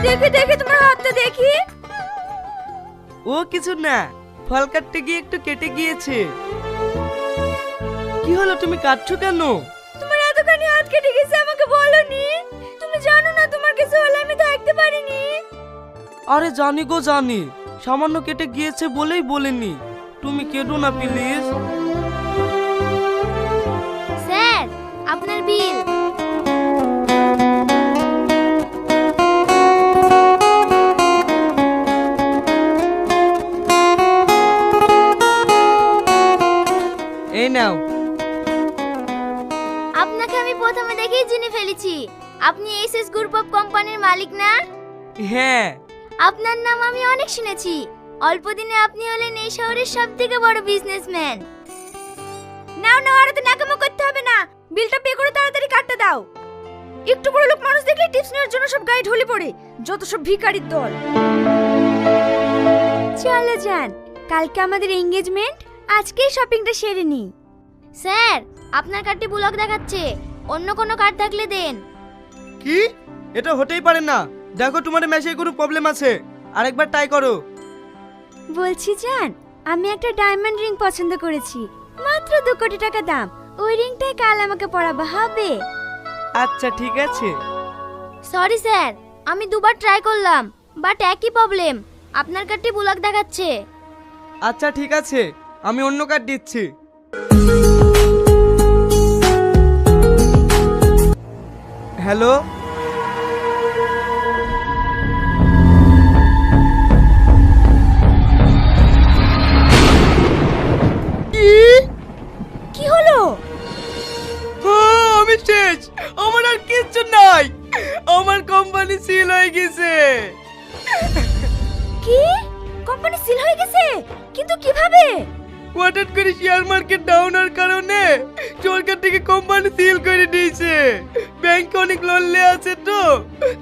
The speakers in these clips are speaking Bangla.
দেখি দেখি তোমার হাতটা দেখি। ও কিছু না, ফল কাটতে গিয়ে একটু কেটে গিয়েছে। কি হলো, তুমি কাটছো কেন? তোমার এতখানি হাত কেটে গেছে আমাকে বলোনি? তুমি জানো না তোমার কিছু হলে আমি থাকতে পারিনি। আরে জানি গো জানি, সামান্য কেটে গিয়েছে বলেই বলিনি। তুমি কেঁদো না প্লিজ। স্যার, আপনার বিল। এই নাও। আপনাকে আমি প্রথমে দেখেই চিনে ফেলেছি। আপনি এসএস গ্রুপ অফ কোম্পানির মালিক না? হ্যাঁ। আপনার নাম আমি অনেক শুনেছি। অল্প দিনে আপনি হলেন এই শহরের সবথেকে বড় বিজনেসম্যান। নাও নাও, আর তো নাকামো করতে হবে না। বিলটা পে করে তাড়াতাড়ি কাটতে দাও। একটু বড় লোক মানুষ দেখলে টিপস নেওয়ার জন্য সব গায়ে ঢলে পড়ে। যত সব ভিখারির দল। চলো যান, কালকে আমাদের এনগেজমেন্ট, আজকেই শপিংটা সেরে নি। স্যার, আপনার কার্ডটি ব্লক দেখাচ্ছে। অন্য কোনো কার্ড থাকলে দেন। কি? এটা হতেই পারে না। দেখো তোমার মেশে কোনো প্রবলেম আছে, আরেকবার ট্রাই করো। বলছি জান, আমি একটা ডায়মন্ড রিং পছন্দ করেছি, মাত্র 2 কোটি টাকা দাম। ওই রিংটাই কাল আমাকে পরাবা হবে। আচ্ছা ঠিক আছে। সরি স্যার, আমি দুবার ট্রাই করলাম, বাট একই প্রবলেম। আপনার কার্ডটি ব্লক দেখাচ্ছে। আচ্ছা ঠিক আছে, আমি অন্য কার্ড দিচ্ছি। হ্যালো, কি হলো? আমি শেষ, আমার আর কিচ্ছু নাই। আমার কোম্পানি সিল হয়ে গেছে। কি? কোম্পানি সিল হয়ে গেছে? কিন্তু কিভাবে? হঠাৎ করে শেয়ার মার্কেট ডাউন হওয়ার কারণে সরকার থেকে কোম্পানি সিল করে দিয়েছে। ব্যাংক অনেক লোন নিয়ে আছে তো,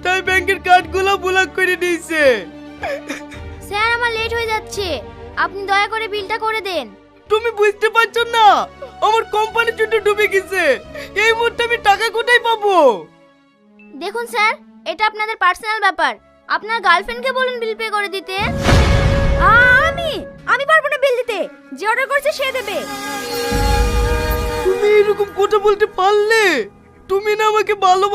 তাই ব্যাংকের কার্ডগুলো ব্লক করে দিয়েছে। স্যার, আমার লেট হয়ে যাচ্ছে, আপনি দয়া করে বিলটা করে দেন। তুমি বুঝতে পারছো না, আমার কোম্পানি শুধু ডুবে গেছে। এই মুহূর্তে আমি টাকা কোথায় পাবো? দেখুন স্যার, এটা আপনাদের পার্সোনাল ব্যাপার। আপনার গার্লফ্রেন্ডকে বলুন বিল পে করে দিতে। আমি পারবো না বিল দিতে। যে অর্ডার করছে সে দেবে। তুমি এরকম কথা বলতে পারলে? তুমি না আমাকে ভালোবাসো।